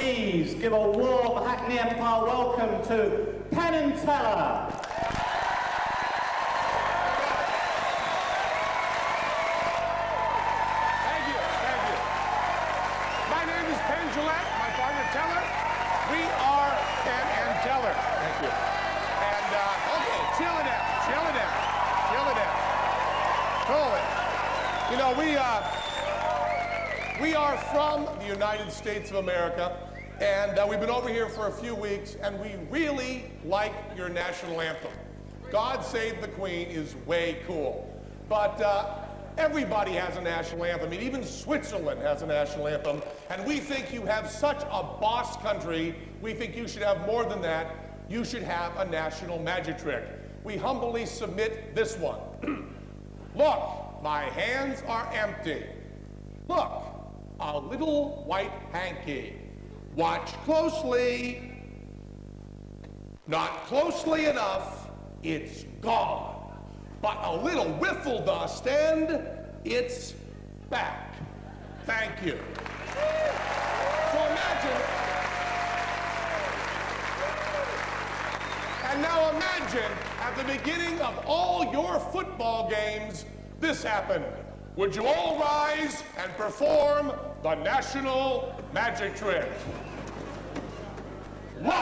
please give a warm Hackney Empire welcome to Penn Teller. Thank you. My name is Penn my partner Teller. We are Penn Teller. Thank you. And, okay, chill it out. Hold it. You know, we are from the United States of America, and we've been over here for a few weeks, and we really like your national anthem. God Save the Queen is way cool. But everybody has a national anthem. I mean, even Switzerland has a national anthem, and we think you have such a boss country, we think you should have more than that. You should have a national magic trick. We humbly submit this one. Look, my hands are empty. Look, a little white hanky. Watch closely. Not closely enough, it's gone. But a little whiffle dust and it's back. Thank you. So imagine, and now imagine at the beginning of all your football games, this happened. Would you all rise and perform the national magic trick? Look,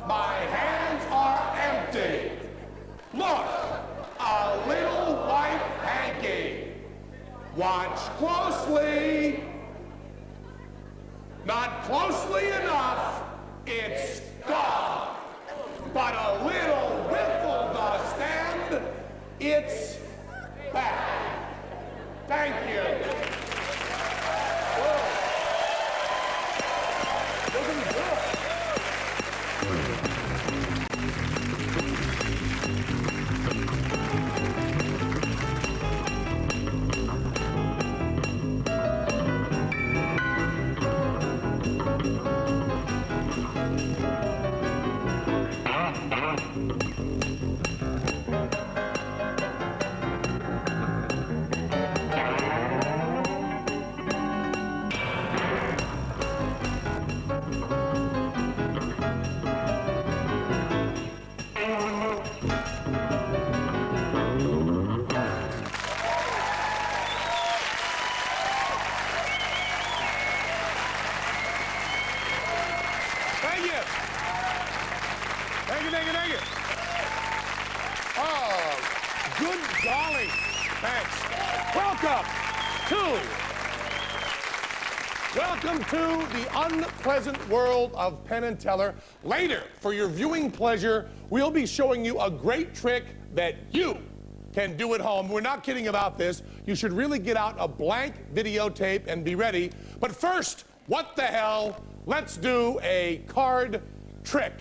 my hands are empty. Look, a little white hanky. Watch closely. Not closely enough, it's gone. But a little whiffle dust and it's back. Thank you. Thank you. Oh, good golly. Thanks. Welcome to the unpleasant world of Penn and Teller. Later, for your viewing pleasure, we'll be showing you a great trick that you can do at home. We're not kidding about this. You should really get out a blank videotape and be ready. But first, what the hell? Let's do a card trick.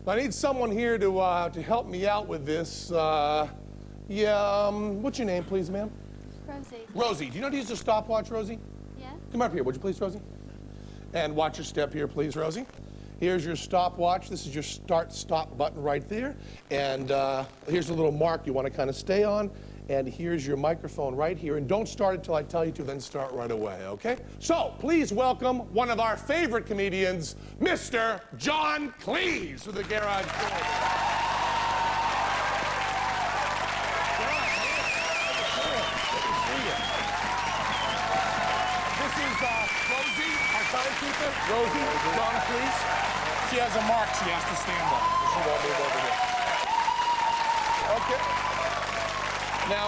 I need someone here to help me out with this. What's your name, please, ma'am? Rosie. Rosie, do you know how to use a stopwatch, Rosie? Yeah. Come up here, would you please, Rosie? And watch your step here, please, Rosie. Here's your stopwatch. This is your start-stop button right there. And here's a little mark you want to kind of stay on. And here's your microphone right here. And don't start until I tell you to, then start right away, okay? So, please welcome one of our favorite comedians, Mr. John Cleese, with the Garage Door. This is Rosie, our timekeeper. Rosie, John Cleese. She has a mark she has to stand on. She won't move over here. Okay. Now,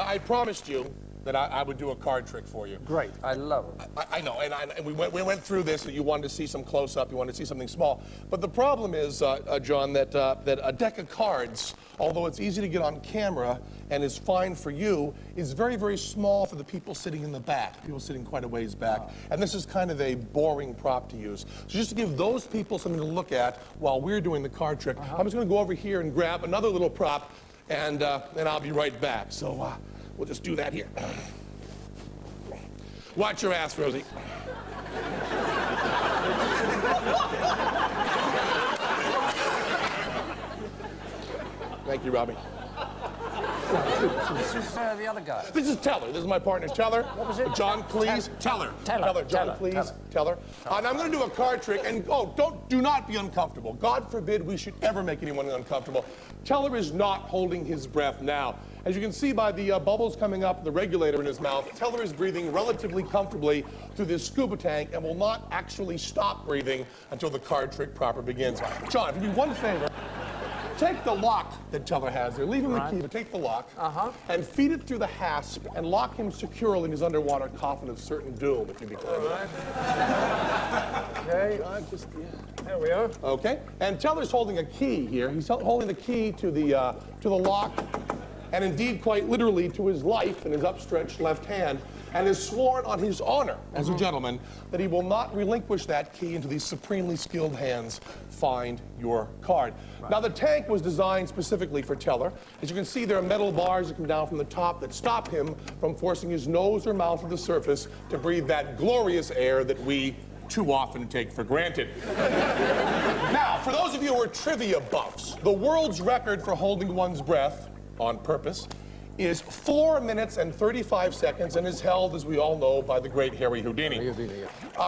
I promised you that I would do a card trick for you. Great, I love it. I know, and we went through this, that you wanted to see some close-up, you wanted to see something small. But the problem is, John, that a deck of cards, although it's easy to get on camera and is fine for you, is very, very small for the people sitting in the back, people sitting quite a ways back. Wow. And this is kind of a boring prop to use. So just to give those people something to look at while we're doing the card trick, I'm just going to go over here and grab another little prop, and I'll be right back. So we'll just do that here. Watch your ass, Rosie. Thank you, Robbie. This is the other guy. This is Teller. This is my partner, Teller. What was it? John Cleese. Teller. John Cleese. Teller. And I'm going to do a card trick. And do not be uncomfortable. God forbid we should ever make anyone uncomfortable. Teller is not holding his breath now. As you can see by the bubbles coming up, the regulator in his mouth, Teller is breathing relatively comfortably through this scuba tank and will not actually stop breathing until the card trick proper begins. John, if you do one favor, take the lock that Teller has there, leave him the key, but take the lock, and feed it through the hasp and lock him securely in his underwater coffin of certain doom, if you'd be kind enough. Okay. There we are. Okay, and Teller's holding a key here. He's holding the key to the lock, and indeed quite literally to his life in his upstretched left hand, and has sworn on his honor as a gentleman that he will not relinquish that key into these supremely skilled hands. Find your card. Now, the tank was designed specifically for Teller. As you can see, there are metal bars that come down from the top that stop him from forcing his nose or mouth to the surface to breathe that glorious air that we too often take for granted. Now, for those of you who are trivia buffs, the world's record for holding one's breath on purpose is 4 minutes and 35 seconds and is held, as we all know, by the great Harry Houdini.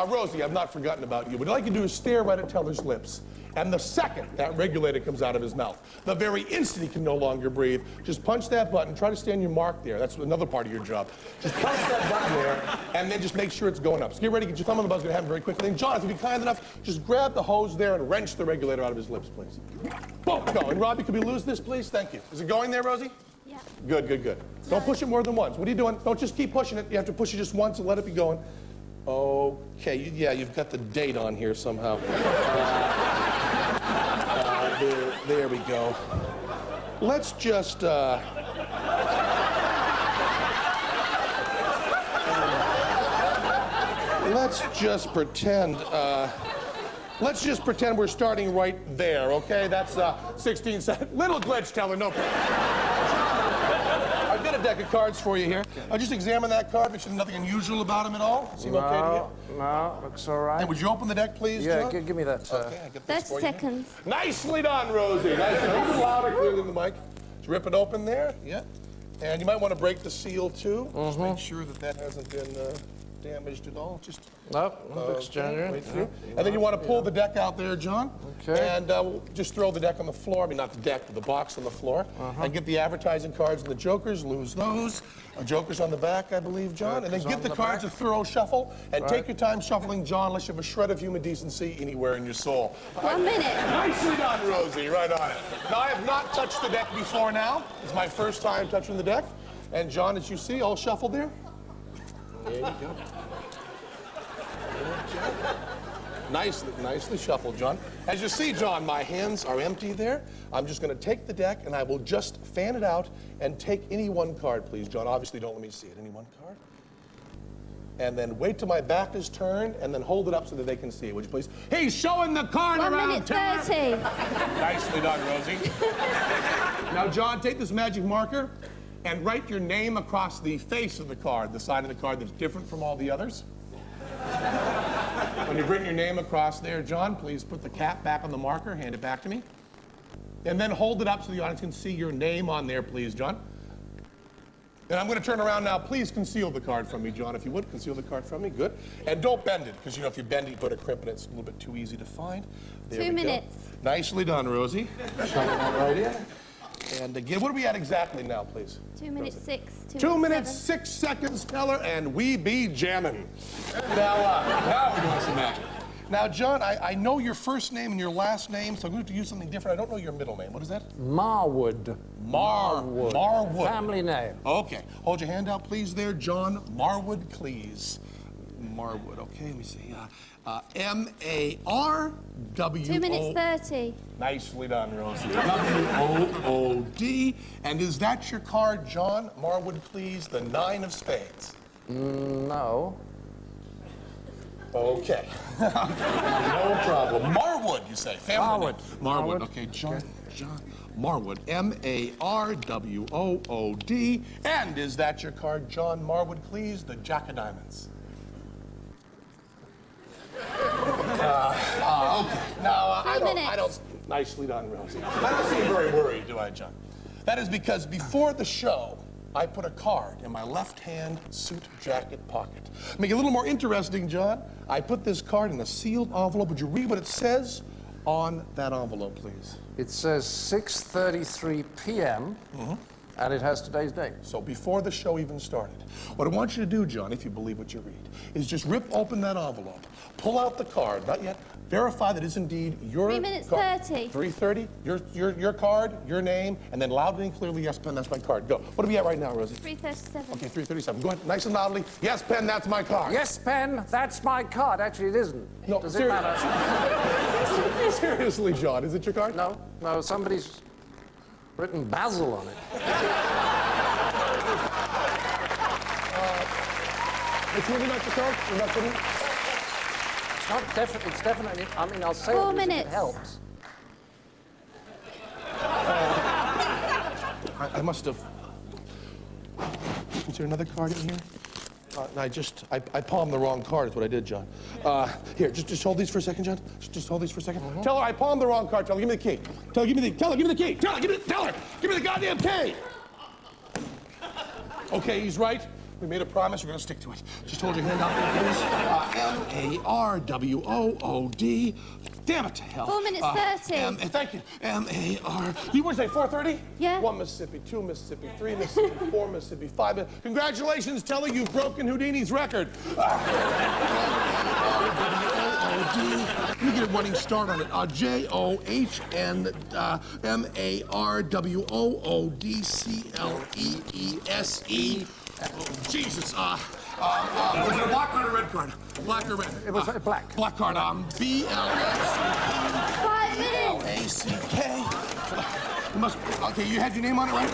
Rosie, I've not forgotten about you. What I'd like you to do is stare right at Teller's lips. And the second that regulator comes out of his mouth, the very instant he can no longer breathe, just punch that button, try to stay on your mark there. That's another part of your job. Just punch that button there, and then just make sure it's going up. So get ready, get your thumb on the buzzer, it's gonna happen very quickly. And John, if you'd be kind enough, just grab the hose there and wrench the regulator out of his lips, please. Boom, go. And Robbie, could we lose this, please? Thank you. Is it going there, Rosie? Yeah. Good, good, good. Don't push it more than once. What are you doing? Don't just keep pushing it. You have to push it just once and let it be going. Okay, yeah, you've got the date on here somehow. There we go. Let's just, let's just pretend we're starting right there, okay? That's 16 seconds. Little glitch, Teller, no problem. I've got a deck of cards for you here. I'll just examine that card, make sure there's nothing unusual about him at all. Seem okay to you? No, looks all right. And would you open the deck, please, Yeah, John? give me that. Okay, I get this 30 for you. seconds. Nicely done, Rosie. Nice. A little louder, clearly than the mic. Just rip it open there. Yeah. And you might want to break the seal, too. Just make sure that that hasn't been damaged at all. Just Nope, looks genuine. right through. And then you want to pull the deck out there, John. Okay. And we'll just throw the deck on the floor. I mean, not the deck, but the box on the floor. And get the advertising cards and the jokers. Lose those. Jokers on the back, I believe, John. And then give the cards a thorough shuffle. And take your time shuffling, John, unless you have a shred of human decency anywhere in your soul. 1 minute. Nicely done, Rosie. Right on it. Now, I have not touched the deck before now. It's my first time touching the deck. And John, as you see, all shuffled there. There you go. Nicely shuffled, John. As you see, John, my hands are empty there. I'm just going to take the deck, and I will just fan it out and take any one card, please, John. Obviously, don't let me see it. Any one card. And then wait till my back is turned, and then hold it up so that they can see it, would you please? He's showing the card 1 around, minute Teller. 30. Nicely done, Rosie. Now, John, take this magic marker and write your name across the face of the card, the side of the card that's different from all the others. When you bring your name across there, John, please put the cap back on the marker, hand it back to me. And then hold it up so the audience can see your name on there, please, John. And I'm going to turn around now. Please conceal the card from me, John, if you would. Conceal the card from me. Good. And don't bend it, because, you know, if you bend it, you put a crimp in it, it's a little bit too easy to find. There 2 we minutes. Go. Nicely done, Rosie. Shove that right in. And again, what are we at exactly now, please? 2 minutes 6. 2 minutes 6 seconds, Teller, and we be jamming. Now we're doing some magic. Now, John, I know your first name and your last name, so I'm going to have to use something different. I don't know your middle name. What is that? Marwood. Marwood. Family name. Okay. Hold your hand out, please, there. John Marwood Cleese. Marwood. Okay, let me see. M-A-R-W-O... 2 minutes 30. Nicely done, Rosie. W-O-O-D. And is that your card, John Marwood Cleese, the 9 of spades? No. Okay. No problem. Marwood, you say. Family name. Marwood. Okay, John Marwood. M-A-R-W-O-O-D. And is that your card, John Marwood Cleese, the Jack of Diamonds? Okay. Now, I don't. Nicely done, Rosie. I don't seem very worried, do I, John? That is because before the show, I put a card in my left-hand suit jacket pocket. Make it a little more interesting, John, I put this card in a sealed envelope. Would you read what it says on that envelope, please? It says 6:33 p.m. And it has today's date. So before the show even started, what I want you to do, John, if you believe what you read, is just rip open that envelope, pull out the card, not yet, verify that is indeed your 3 minutes card. 30. 3:30, your card, your name, and then loudly and clearly, yes, Penn, that's my card. Go. What are we at right now, Rosie? 3:37. Okay, 3:37. Go ahead, nice and loudly. Yes, Penn, that's my card. Yes, Penn, that's my card. Actually, it isn't. No, Does it matter? Seriously, John, is it your card? No, somebody's written Basil on it. It's really not your card? You're not kidding? It's definitely, I mean, I'll say 4 it if it minutes. helps. I must have. Is there another card in here? I palmed the wrong card, is what I did, John. Here, just hold these for a second, John. Just hold these for a second. Tell her I palmed the wrong card. Tell her, give me the key. Tell her, give me the key. Tell her, give me the goddamn key. Okay, he's right. We made a promise, we're gonna stick to it. Just hold your hand out there, please. M-A-R-W-O-O-D. Damn it to hell. 4 minutes 30. Thank you. M-A-R. You want to say 4:30? Yeah. 1 Mississippi, 2 Mississippi, 3 Mississippi, 4 Mississippi, 5 Mississippi. Congratulations, Teller, you've broken Houdini's record. Let me get a running start on it. J-O-H-N-M-A-R-W-O-O-D-C-L-E-E-S-E. Jesus. Was it a black card or red card? Black or red? It was black. Black card. B-L-A-C-K. 5 minutes. L-A-C-K. Okay, you had your name on it, right?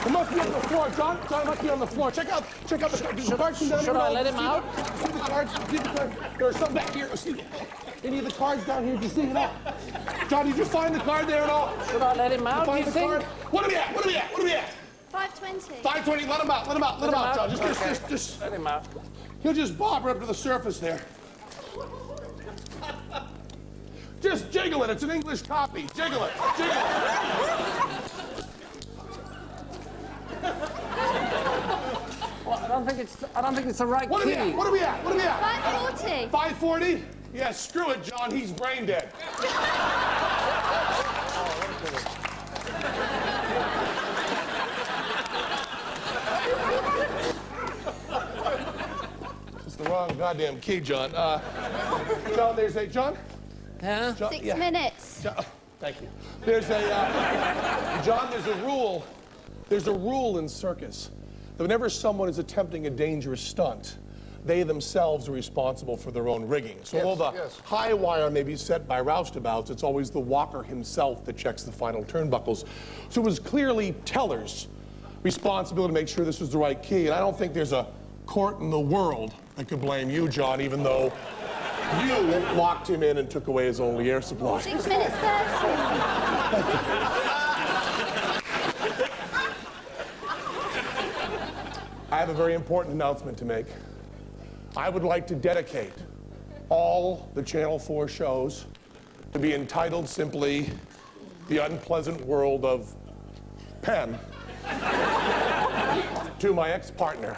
It must be on the floor, John. John, it must be on the floor. Check out the cards. Should I let him out? See the cards? There's some back here. See any of the cards down here? Did you see it out? John, did you find the card there at all? Should I let him out, do Find you the card? think? What are we at? 5:20. 5:20. Let him out, John. Just Let him out. he'll just bob right up to the surface there. Just jiggle it. It's an English copy. Jiggle it. Well, I don't think it's the right What are we key. at? What are we at? 5:40. 5:40? Yeah, screw it, John. He's brain dead. It's the wrong goddamn key, John. John, there's a John. Huh? John, 6 yeah. minutes. John, thank you. There's a John. There's a rule. There's a rule in circus that whenever someone is attempting a dangerous stunt, they themselves are responsible for their own rigging. So although the high wire may be set by roustabouts, it's always the walker himself that checks the final turnbuckles. So it was clearly Teller's responsibility to make sure this was the right key. And I don't think there's a court in the world that could blame you, John, even though you locked him in and took away his only air supply. 6 minutes 30. I have a very important announcement to make. I would like to dedicate all the Channel 4 shows to be entitled simply The Unpleasant World of Penn to my ex-partner.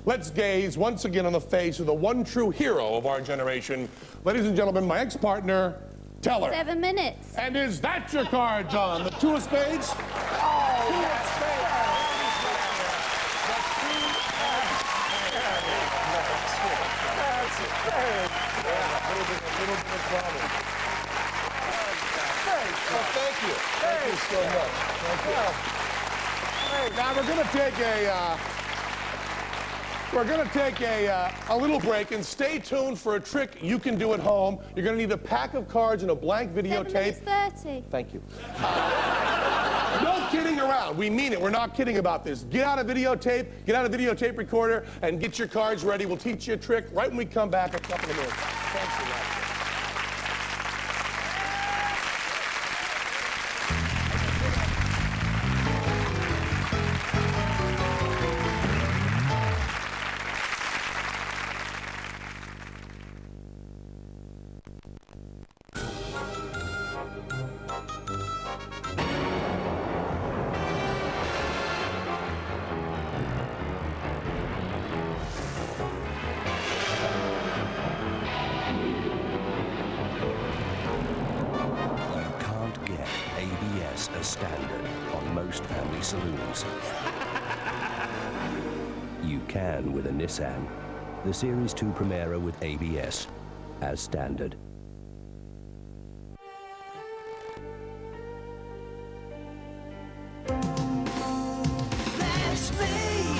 Let's gaze once again on the face of the one true hero of our generation. Ladies and gentlemen, my ex-partner, Teller. 7 minutes. And is that your card, John? The two of spades? Two of spades. Thank you. Thank you so much. Thank you. Now we're gonna take a little break and stay tuned for a trick you can do at home. You're gonna need a pack of cards and a blank 7 videotape. minutes 30. Thank you. No kidding around. We mean it. We're not kidding about this. Get out a videotape recorder, and get your cards ready. We'll teach you a trick right when we come back in a couple of minutes. Thanks a lot. most family saloons. You can with a Nissan. The Series 2 Primera with ABS, as standard. That's me.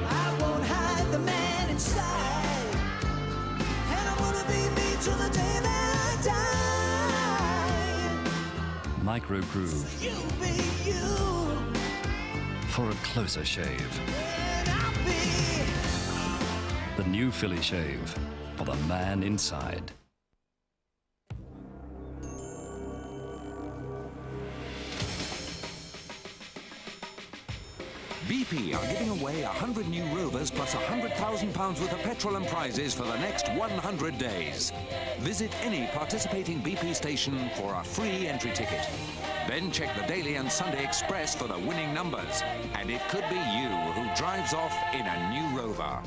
I won't hide the man inside. And I'm gonna be me till the day that I die. Micro Groove You be you. for a closer shave. And I'll be. The new Philly shave for the man inside. BP are giving away 100 new Rovers plus £100,000 worth of petrol and prizes for the next 100 days. Visit any participating BP station for a free entry ticket. Then check the Daily and Sunday Express for the winning numbers. And it could be you who drives off in a new Rover.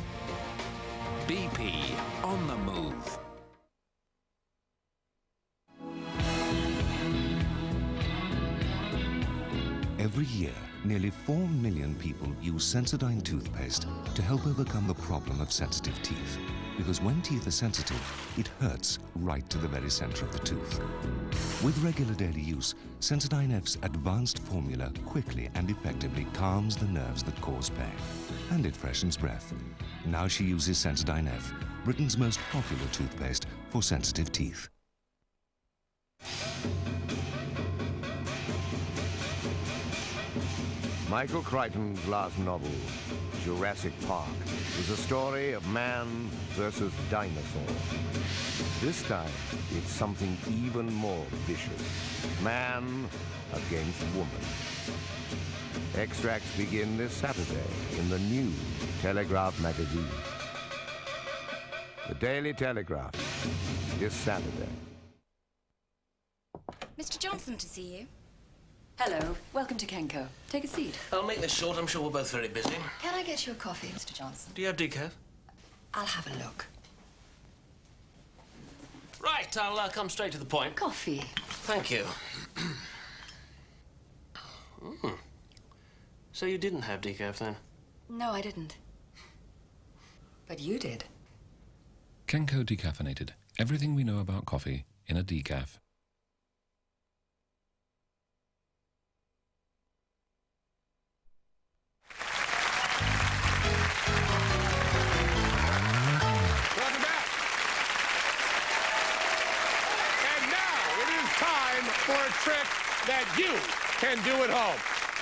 BP, on the move. Every year, nearly 4 million people use Sensodyne toothpaste to help overcome the problem of sensitive teeth. Because when teeth are sensitive, it hurts right to the very center of the tooth. With regular daily use, Sensodyne F's advanced formula quickly and effectively calms the nerves that cause pain. And it freshens breath. Now she uses Sensodyne F, Britain's most popular toothpaste for sensitive teeth. Michael Crichton's last novel, Jurassic Park, is a story of man versus dinosaur. This time, it's something even more vicious. Man against woman. Extracts begin this Saturday in the new Telegraph magazine. The Daily Telegraph, this Saturday. Mr. Johnson to see you. Hello. Welcome to Kenko. Take a seat. I'll make this short. I'm sure we're both very busy. Can I get you a coffee, Mr. Johnson? Do you have decaf? I'll have a look. Right, I'll come straight to the point. Coffee. Thank you. So you didn't have decaf then? No, I didn't. But you did. Kenko Decaffeinated. Everything we know about coffee in a decaf. Welcome back. And now it is time for a trick that you can do at home.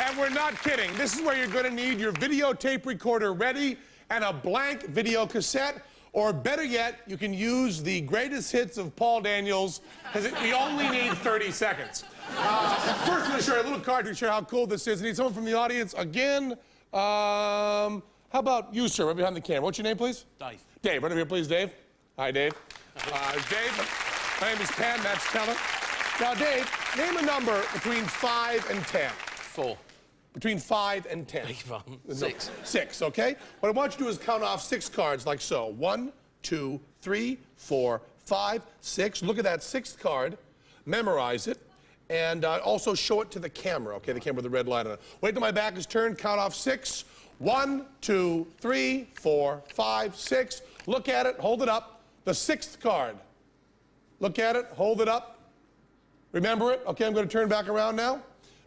And we're not kidding. This is where you're going to need your videotape recorder ready and a blank video cassette. Or better yet, you can use the greatest hits of Paul Daniels, because we only need 30 seconds. First, I'm going to show you a little card to show how cool this is. I need someone from the audience again. How about you, sir, right behind the camera? What's your name, please? Dave. Dave, right over here, please, Dave. Hi, Dave. Dave, my name is Penn, that's Teller. Now, Dave, name a number between 5 and 10. 4. Between 5 and 10. Beg your pardon. No, 6. 6, okay? What I want you to do is count off 6 cards like so. 1, 2, 3, 4, 5, 6. Look at that 6th card. Memorize it. And also show it to the camera, okay? The camera with the red light on it. Wait till my back is turned. Count off 6. 1, 2, 3, 4, 5, 6. Look at it. Hold it up. The 6th card. Look at it. Hold it up. Remember it. Okay, I'm going to turn back around now.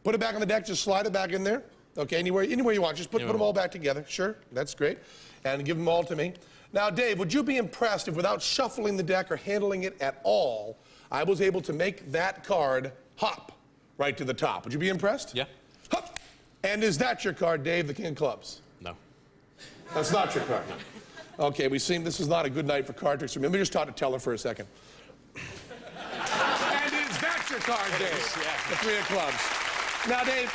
Put it back on the deck, just slide it back in there. Okay, anywhere you want. Just put them all back together. Sure, that's great. And give them all to me. Now, Dave, would you be impressed if without shuffling the deck or handling it at all, I was able to make that card hop right to the top? Would you be impressed? Yeah. Hop! And is that your card, Dave, the King of Clubs? No. That's not your card. Okay, we seem this is not a good night for card tricks. Let me just talk to Teller for a second. And is that your card, Dave? Yeah. The 3 of Clubs. Now, Dave,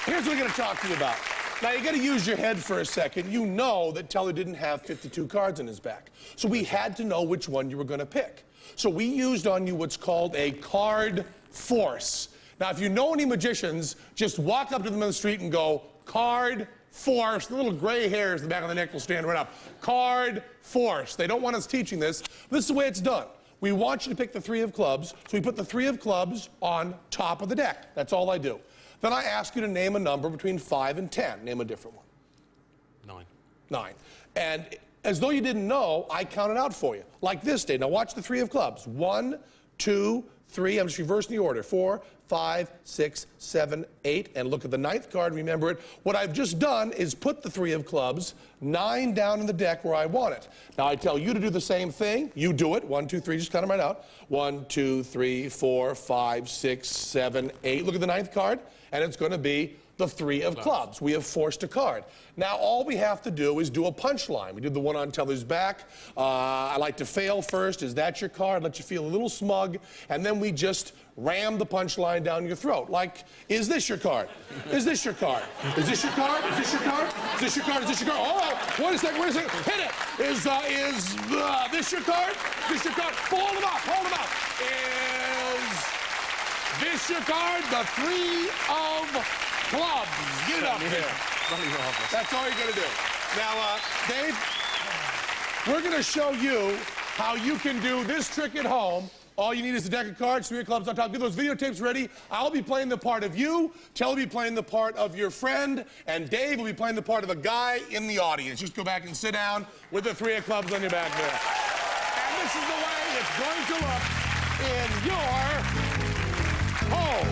here's what we're going to talk to you about. Now, you got to use your head for a second. You know that Teller didn't have 52 cards in his back. So we had to know which one you were going to pick. So we used on you what's called a card force. Now, if you know any magicians, just walk up to them on the street and go, card force. The little gray hairs in the back of the neck will stand right up. Card force. They don't want us teaching this. This is the way it's done. We want you to pick the 3 of clubs, so we put the 3 of clubs on top of the deck. That's all I do. Then I ask you to name a number between 5 and 10. Name a different one. 9. 9. And as though you didn't know, I counted out for you. Like this, Dave. Now watch the 3 of clubs. 1, 2, 3. I'm just reversing the order. 4, 5, 6, 7, 8. And look at the 9th card. Remember it. What I've just done is put the 3 of clubs, 9 down in the deck where I want it. Now I tell you to do the same thing. You do it. 1, 2, 3. Just count them right out. 1, 2, 3, 4, 5, 6, 7, 8. Look at the 9th card. And it's going to be the 3 of clubs. We have forced a card. Now all we have to do is do a punchline. We did the one on Teller's back. I like to fail first. Is that your card? Let you feel a little smug. And then we just ram the punchline down your throat. Like, is this your card? Is this your card? Is this your card? Is this your card? Is this your card? Is this your card? Oh, wait a second, wait a second. Hit it. Is this your card? Is this your card? Hold them up, hold them up. Is this your card? The 3 of clubs. Get it up there. That's all you're going to do. Now, Dave, we're going to show you how you can do this trick at home. All you need is a deck of cards, 3 of clubs on top. Get those videotapes ready. I'll be playing the part of you. Teller will be playing the part of your friend. And Dave will be playing the part of a guy in the audience. Just go back and sit down with the 3 of clubs on your back there. And this is the way it's going to look in your home.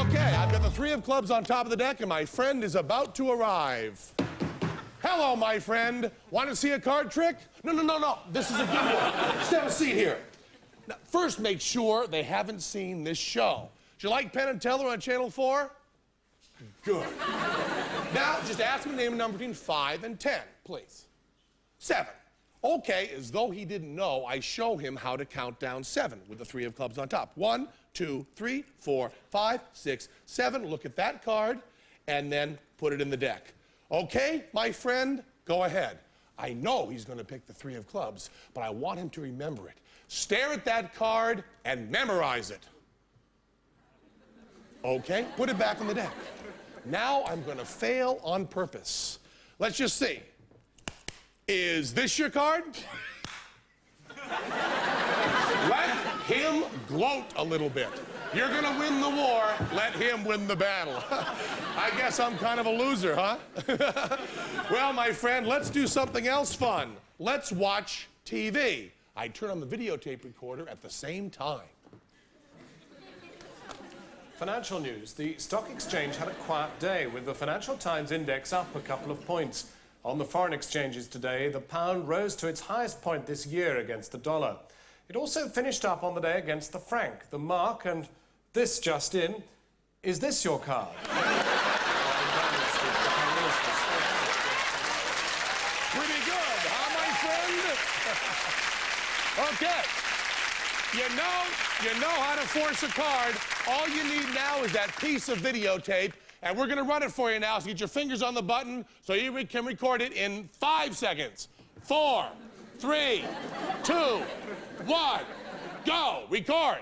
Okay, I've got the 3 of clubs on top of the deck, and my friend is about to arrive. Hello, my friend. Want to see a card trick? No. This is a good one. Just have a seat here. Now, first, make sure they haven't seen this show. Do you like Penn Teller on Channel 4? Good. Now, just ask him to name a number between 5 and 10, please. 7. Okay, as though he didn't know, I show him how to count down 7 with the 3 of clubs on top. 1, 2, 3, 4, 5, 6, 7. Look at that card, and then put it in the deck. Okay, my friend, go ahead. I know he's going to pick the 3 of clubs, but I want him to remember it. Stare at that card and memorize it. Okay, put it back in the deck. Now I'm going to fail on purpose. Let's just see. Is this your card? Let him gloat a little bit. You're gonna win the war, let him win the battle. I guess I'm kind of a loser, huh? Well, my friend, let's do something else fun. Let's watch TV. I turn on the videotape recorder at the same time. Financial news. The stock exchange had a quiet day, with the Financial Times index up a couple of points. On the foreign exchanges today, the pound rose to its highest point this year against the dollar. It also finished up on the day against the franc, the mark, and this just in. Is this your card? Pretty good, huh, my friend? Okay. You know how to force a card. All you need now is that piece of videotape, and we're going to run it for you now, so get your fingers on the button so you can record it in 5 seconds. 4, 3, 2, 1, go. Record.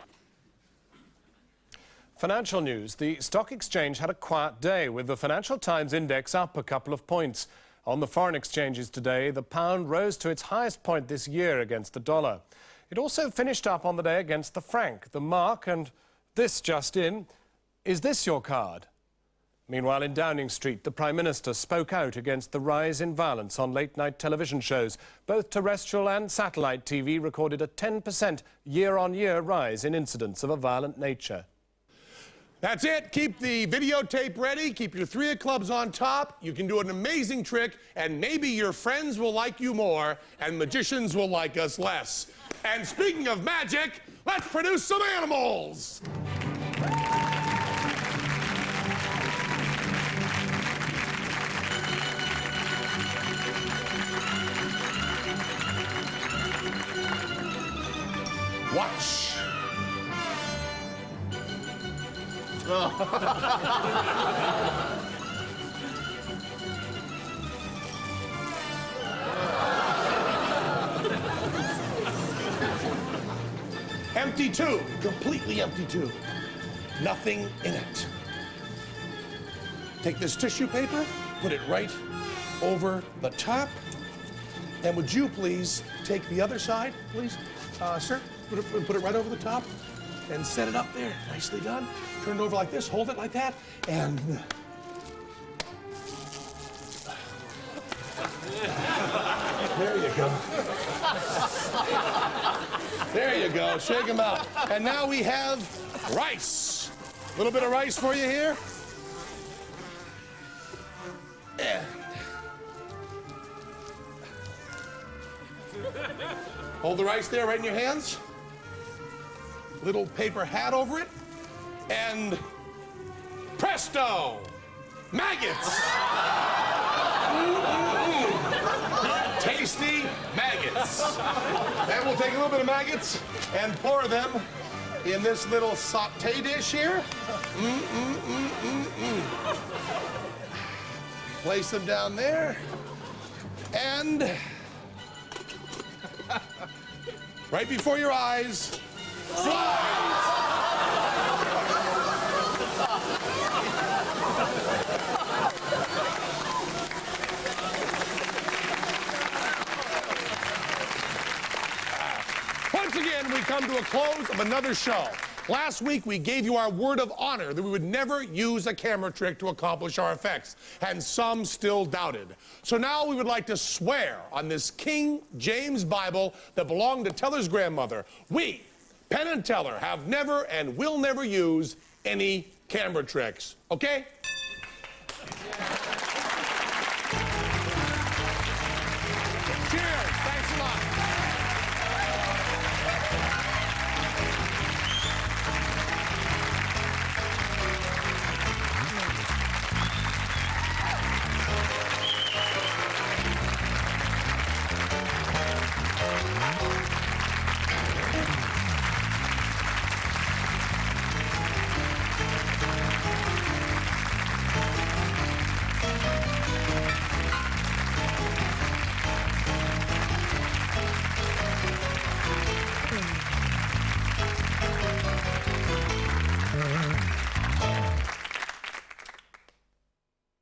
Financial news. The stock exchange had a quiet day, with the Financial Times index up a couple of points. On the foreign exchanges today, the pound rose to its highest point this year against the dollar. It also finished up on the day against the franc, the mark, and this just in. Is this your card? Meanwhile, in Downing Street, the Prime Minister spoke out against the rise in violence on late-night television shows. Both terrestrial and satellite TV recorded a 10% year-on-year rise in incidents of a violent nature. That's it. Keep the videotape ready. Keep your 3 of clubs on top. You can do an amazing trick, and maybe your friends will like you more, and magicians will like us less. And speaking of magic, let's produce some animals. Watch. Empty tube, completely empty tube. Nothing in it. Take this tissue paper, put it right over the top, And would you please take the other side, please? Sir, put it right over the top and set it up there. Nicely done. Turn it over like this, hold it like that, and... There you go. There you go. Shake them out. And now we have rice. A little bit of rice for you here. And hold the rice there right in your hands. Little paper hat over it. And presto! Maggots! Tasty maggots. And we'll take a little bit of maggots and pour them in this little sauté dish here. Place them down there. And right before your eyes, flies. Once again, we come to a close of another show. Last week, we gave you our word of honor that we would never use a camera trick to accomplish our effects, and some still doubted. So now we would like to swear on this King James Bible that belonged to Teller's grandmother. We, Penn and Teller, have never and will never use any camera tricks. Okay? Cheers. Thanks a lot.